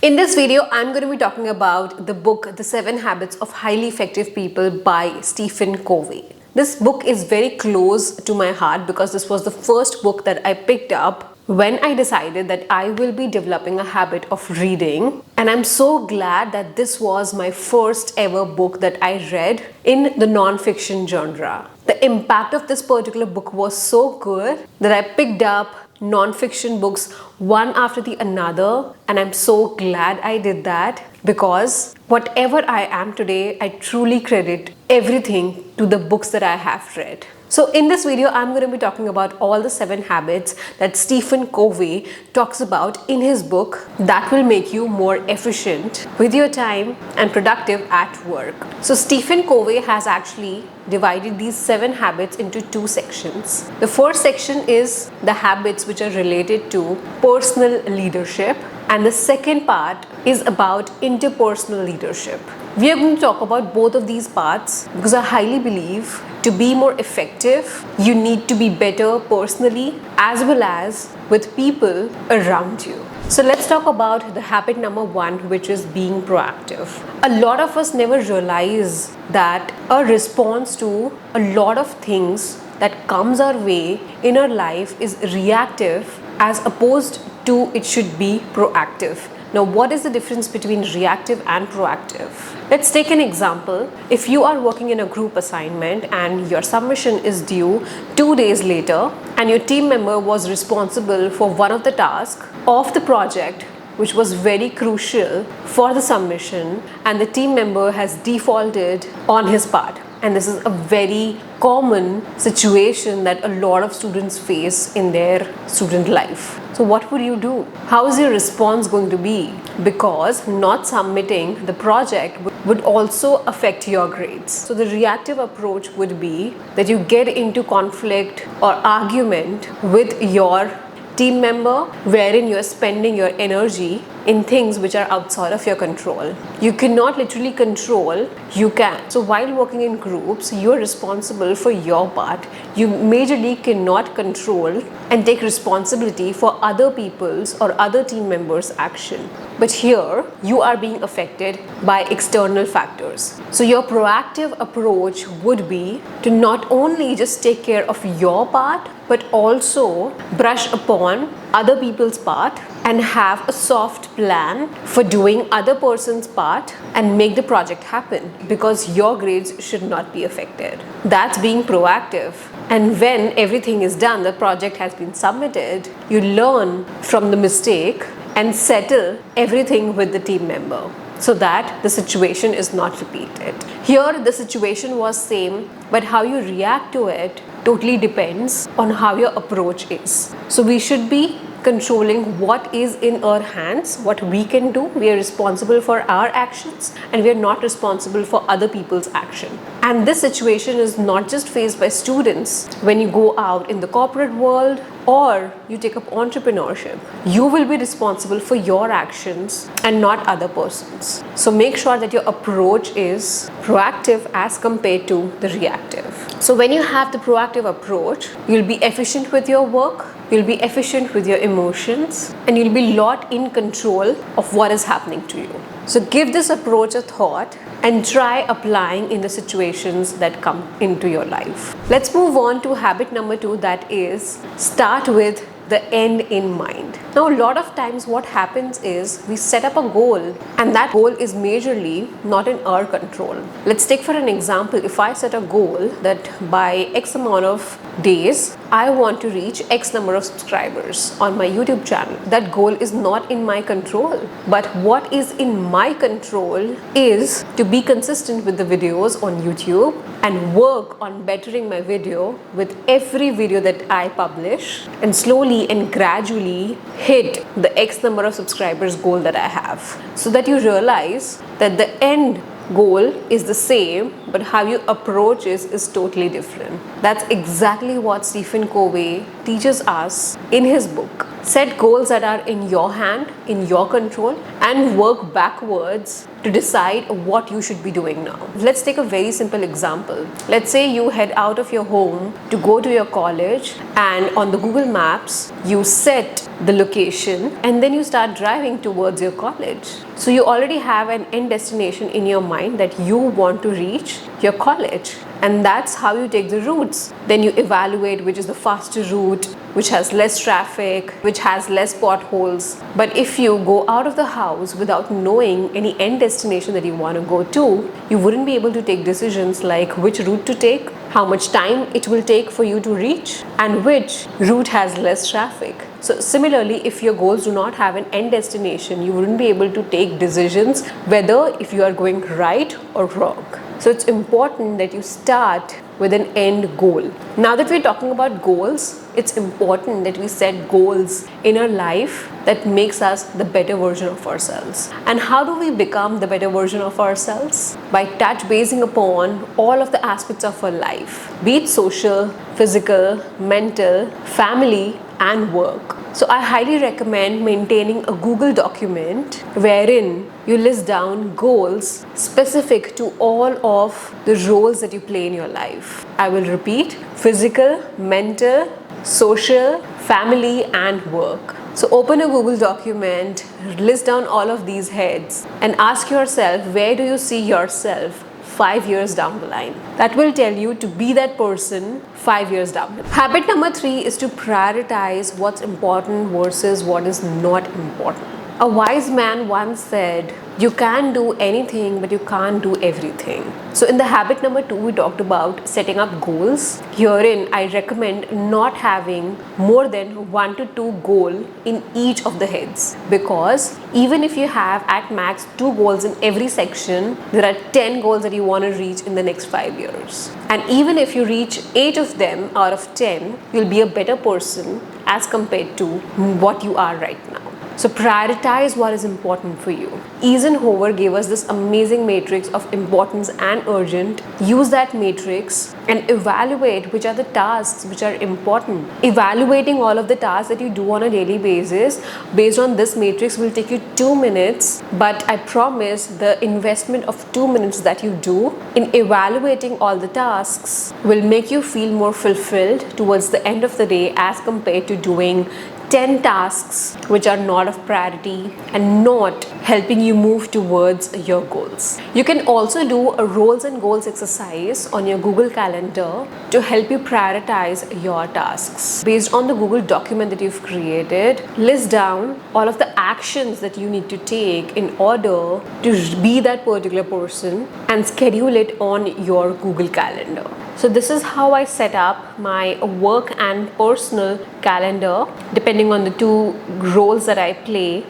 In this video, I'm going to be talking about the book, The 7 Habits of Highly Effective People by Stephen Covey. This book is very close to my heart because this was the first book that I picked up when I decided that I will be developing a habit of reading. And I'm so glad that this was my first ever book that I read in the non-fiction genre. The impact of this particular book was so good that I picked up non-fiction books one after the another, and I'm so glad I did that because whatever I am today, I truly credit everything to the books that I have read. So in this video, I'm going to be talking about all the 7 habits that Stephen Covey talks about in his book that will make you more efficient with your time and productive at work. So Stephen Covey has actually divided these 7 habits into 2 sections. The first section is the habits which are related to personal leadership, and the second part is about interpersonal leadership. We are going to talk about both of these parts because I highly believe to be more effective, you need to be better personally as well as with people around you. So let's talk about the habit number 1, which is being proactive. A lot of us never realize that a response to a lot of things that comes our way in our life is reactive as opposed to it should be proactive. Now, what is the difference between reactive and proactive? Let's take an example. If you are working in a group assignment and your submission is due 2 days later, and your team member was responsible for one of the tasks of the project which was very crucial for the submission, and the team member has defaulted on his part. And this is a very common situation that a lot of students face in their student life. So what would you do? How is your response going to be? Because not submitting the project would also affect your grades. So the reactive approach would be that you get into conflict or argument with your team member wherein you are spending your energy in things which are outside of your control. You cannot literally control, you can. So while working in groups, you are responsible for your part. You majorly cannot control and take responsibility for other people's or other team members' action. But here, you are being affected by external factors. So your proactive approach would be to not only just take care of your part, but also brush upon other people's part and have a soft plan for doing other person's part and make the project happen because your grades should not be affected. That's being proactive. And when everything is done, the project has been submitted, you learn from the mistake and settle everything with the team member so that the situation is not repeated. Here the situation was same, but how you react to it totally depends on how your approach is. So we should be controlling what is in our hands, what we can do. We are responsible for our actions and we are not responsible for other people's action. And this situation is not just faced by students when you go out in the corporate world or you take up entrepreneurship. You will be responsible for your actions and not other persons. So make sure that your approach is proactive as compared to the reactive. So when you have the proactive approach, you'll be efficient with your work, you'll be efficient with your emotions, and you'll be a lot in control of what is happening to you. So give this approach a thought and try applying in the situations that come into your life. Let's move on to habit number 2, that is start with the end in mind. Now, a lot of times what happens is we set up a goal and that goal is majorly not in our control. Let's take for an example, if I set a goal that by X amount of days, I want to reach X number of subscribers on my YouTube channel. That goal is not in my control. But what is in my control is to be consistent with the videos on YouTube and work on bettering my video with every video that I publish and slowly and gradually hit the X number of subscribers goal that I have, so that you realize that the end goal is the same, but how you approach is totally different. That's exactly what Stephen Covey teaches us in his book. Set goals that are in your hand, in your control, and work backwards to decide what you should be doing now. Let's take a very simple example. Let's say you head out of your home to go to your college, and on the Google Maps, you set the location, and then you start driving towards your college. So you already have an end destination in your mind that you want to reach your college, and that's how you take the routes. Then you evaluate which is the faster route, which has less traffic, which has less potholes. But if you go out of the house without knowing any end destination that you want to go to, you wouldn't be able to take decisions like which route to take, how much time it will take for you to reach, and which route has less traffic. So similarly, if your goals do not have an end destination, you wouldn't be able to take decisions whether if you are going right or wrong. So it's important that you start with an end goal. Now that we're talking about goals, it's important that we set goals in our life that makes us the better version of ourselves. And how do we become the better version of ourselves? By touch basing upon all of the aspects of our life, be it social, physical, mental, family, and work. So I highly recommend maintaining a Google document wherein you list down goals specific to all of the roles that you play in your life. I will repeat: physical, mental, social, family, and work. So open a Google document, list down all of these heads, and ask yourself, where do you see yourself 5 years down the line? That will tell you to be that person 5 years down the line. Habit number 3 is to prioritize what's important versus what is not important. A wise man once said, you can do anything, but you can't do everything. So in the habit number 2, we talked about setting up goals. Herein, I recommend not having more than 1 to 2 goals in each of the heads, because even if you have at max 2 goals in every section, there are 10 goals that you want to reach in the next 5 years. And even if you reach 8 of them out of 10, you'll be a better person as compared to what you are right now. So prioritize what is important for you. Eisenhower gave us this amazing matrix of importance and urgent. Use that matrix and evaluate which are the tasks which are important. Evaluating all of the tasks that you do on a daily basis based on this matrix will take you 2 minutes, but I promise the investment of 2 minutes that you do in evaluating all the tasks will make you feel more fulfilled towards the end of the day as compared to doing 10 tasks which are not of priority and not helping you move towards your goals. You can also do a roles and goals exercise on your Google Calendar to help you prioritize your tasks. Based on the Google document that you've created, list down all of the actions that you need to take in order to be that particular person and schedule it on your Google Calendar. So this is how I set up my work and personal calendar depending on the 2 roles that I play.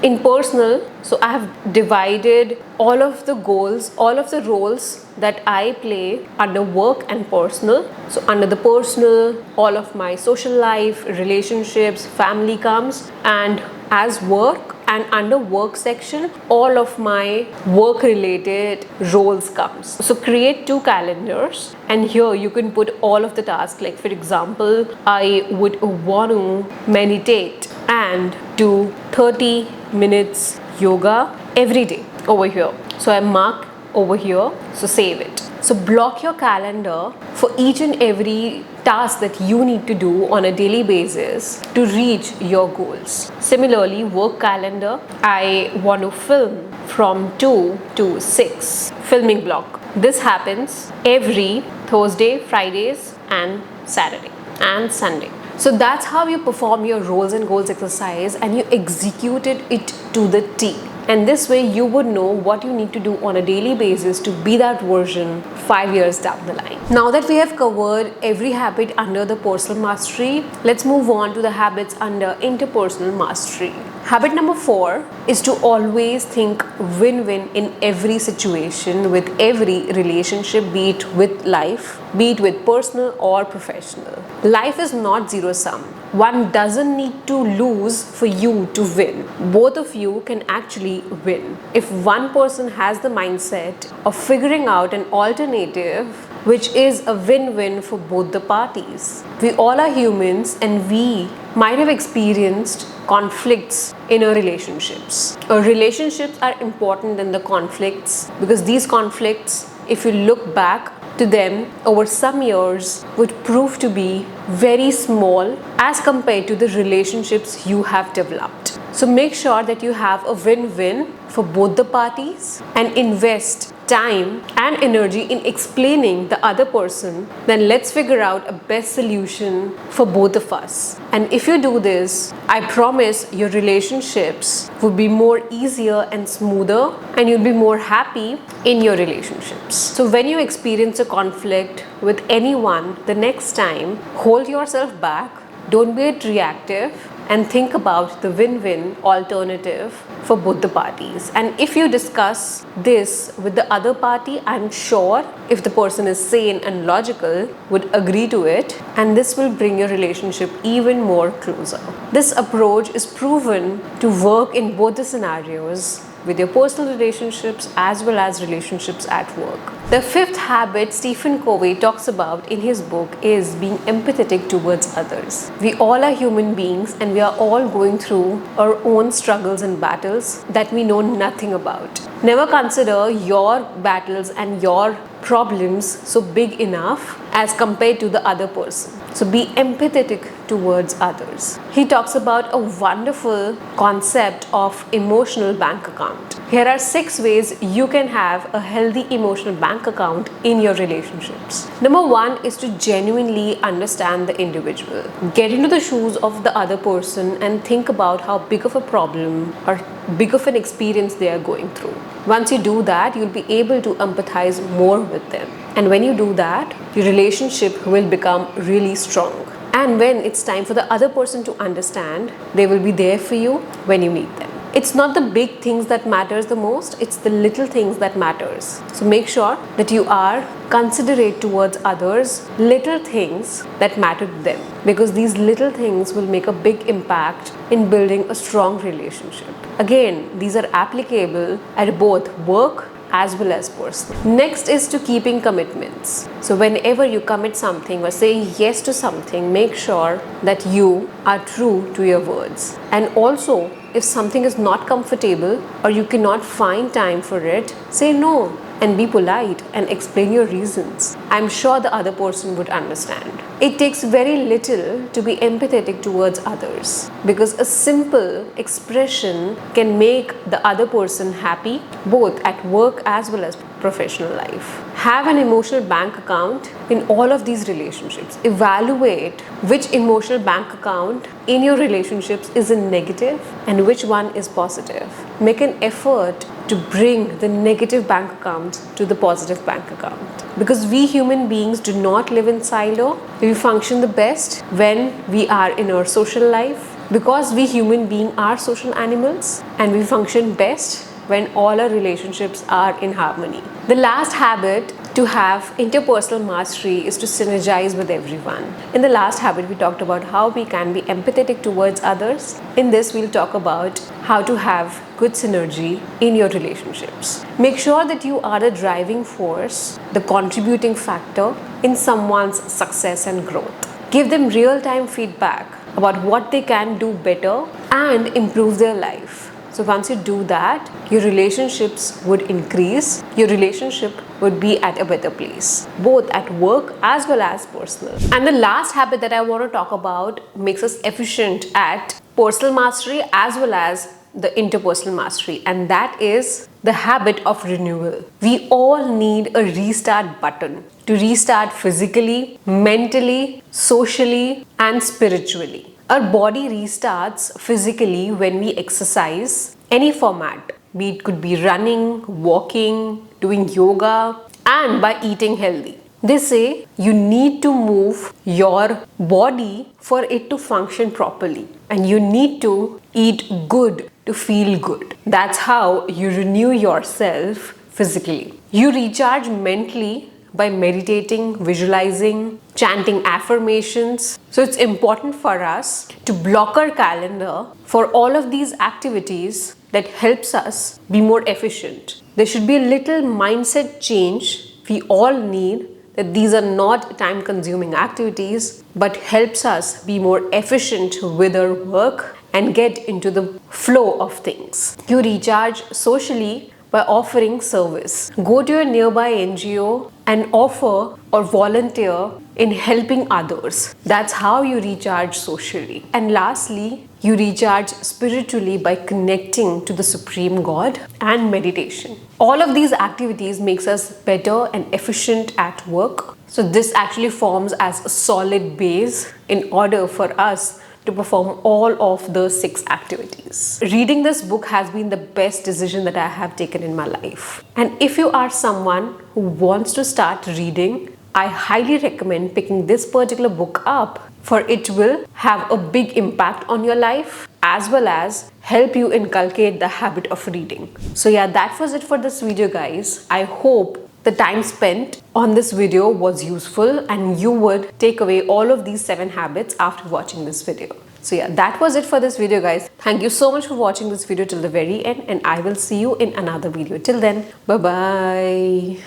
In personal, so I have divided all of the goals, all of the roles that I play under work and personal. So under the personal, all of my social life, relationships, family comes, and as work, and under work section, all of my work related roles comes. So create 2 calendars, and here you can put all of the tasks. Like for example, I would want to meditate and do 30 minutes yoga every day over here. So I mark over here, so save it. So block your calendar for each and every task that you need to do on a daily basis to reach your goals. Similarly, work calendar, I want to film from 2 to 6, filming block. This happens every Thursday, Fridays, and Saturday and Sunday. So that's how you perform your roles and goals exercise, and you executed it to the T. And this way you would know what you need to do on a daily basis to be that version 5 years down the line. Now that we have covered every habit under the personal mastery, let's move on to the habits under interpersonal mastery. Habit number 4 is to always think win-win in every situation with every relationship, be it with life, be it with personal or professional. Life is not zero-sum. One doesn't need to lose for you to win. Both of you can actually win. If one person has the mindset of figuring out an alternative which is a win-win for both the parties. We all are humans, and we might have experienced conflicts in our relationships. Our relationships are important than the conflicts, because these conflicts, if you look back to them over some years would prove to be very small as compared to the relationships you have developed. So make sure that you have a win-win for both the parties and invest time and energy in explaining the other person. Then let's figure out a best solution for both of us. And if you do this, I promise your relationships will be more easier and smoother, and you'll be more happy in your relationships. So when you experience a conflict with anyone the next time, hold yourself back, don't be reactive, and think about the win-win alternative for both the parties. And if you discuss this with the other party, I'm sure if the person is sane and logical, would agree to it, and this will bring your relationship even more closer. This approach is proven to work in both the scenarios, with your personal relationships as well as relationships at work. The fifth habit Stephen Covey talks about in his book is being empathetic towards others. We all are human beings, and we are all going through our own struggles and battles that we know nothing about. Never consider your battles and your problems so big enough as compared to the other person. So be empathetic towards others. He talks about a wonderful concept of emotional bank account. Here are 6 ways you can have a healthy emotional bank account in your relationships. Number 1 is to genuinely understand the individual. Get into the shoes of the other person and think about how big of a problem or big of an experience they are going through. Once you do that, you'll be able to empathize more with them. And when you do that, your relationship will become really strong. And when it's time for the other person to understand, they will be there for you when you meet them. It's not the big things that matters the most, it's the little things that matters. So make sure that you are considerate towards others, little things that matter to them, because these little things will make a big impact in building a strong relationship. Again, these are applicable at both work as well as personal. Next is to keeping commitments. So whenever you commit something or say yes to something, make sure that you are true to your words. And also, if something is not comfortable or you cannot find time for it, say no and be polite and explain your reasons. I'm sure the other person would understand. It takes very little to be empathetic towards others, because a simple expression can make the other person happy, both at work as well as professional life. Have an emotional bank account in all of these relationships. Evaluate which emotional bank account in your relationships is in negative and which one is positive. Make an effort to bring the negative bank account to the positive bank account. Because we human beings do not live in silo. We function the best when we are in our social life. Because we human beings are social animals, and we function best when all our relationships are in harmony. The last habit to have interpersonal mastery is to synergize with everyone. In the last habit, we talked about how we can be empathetic towards others. In this, we'll talk about how to have good synergy in your relationships. Make sure that you are the driving force, the contributing factor in someone's success and growth. Give them real-time feedback about what they can do better and improve their life. So once you do that, your relationships would increase, your relationship would be at a better place, both at work as well as personal. And the last habit that I want to talk about makes us efficient at personal mastery as well as the interpersonal mastery, and that is the habit of renewal. We all need a restart button to restart physically, mentally, socially, and spiritually. Our body restarts physically when we exercise, any format, be it could be running, walking, doing yoga, and by eating healthy. They say you need to move your body for it to function properly, and you need to eat good to feel good. That's how you renew yourself physically. You recharge mentally by meditating, visualizing, chanting affirmations. So it's important for us to block our calendar for all of these activities that helps us be more efficient. There should be a little mindset change we all need, that these are not time-consuming activities but helps us be more efficient with our work and get into the flow of things. You recharge socially by offering service. Go to your nearby NGO and offer or volunteer in helping others. That's how you recharge socially. And lastly, you recharge spiritually by connecting to the Supreme God and meditation. All of these activities makes us better and efficient at work. So this actually forms as a solid base in order for us to perform all of the 6 activities. Reading this book has been the best decision that I have taken in my life. And if you are someone who wants to start reading, I highly recommend picking this particular book up, for it will have a big impact on your life as well as help you inculcate the habit of reading. So yeah, that was it for this video, guys. I hope the time spent on this video was useful and you would take away all of these 7 habits after watching this video. So yeah, that was it for this video, guys. Thank you so much for watching this video till the very end, and I will see you in another video. Till then, bye bye.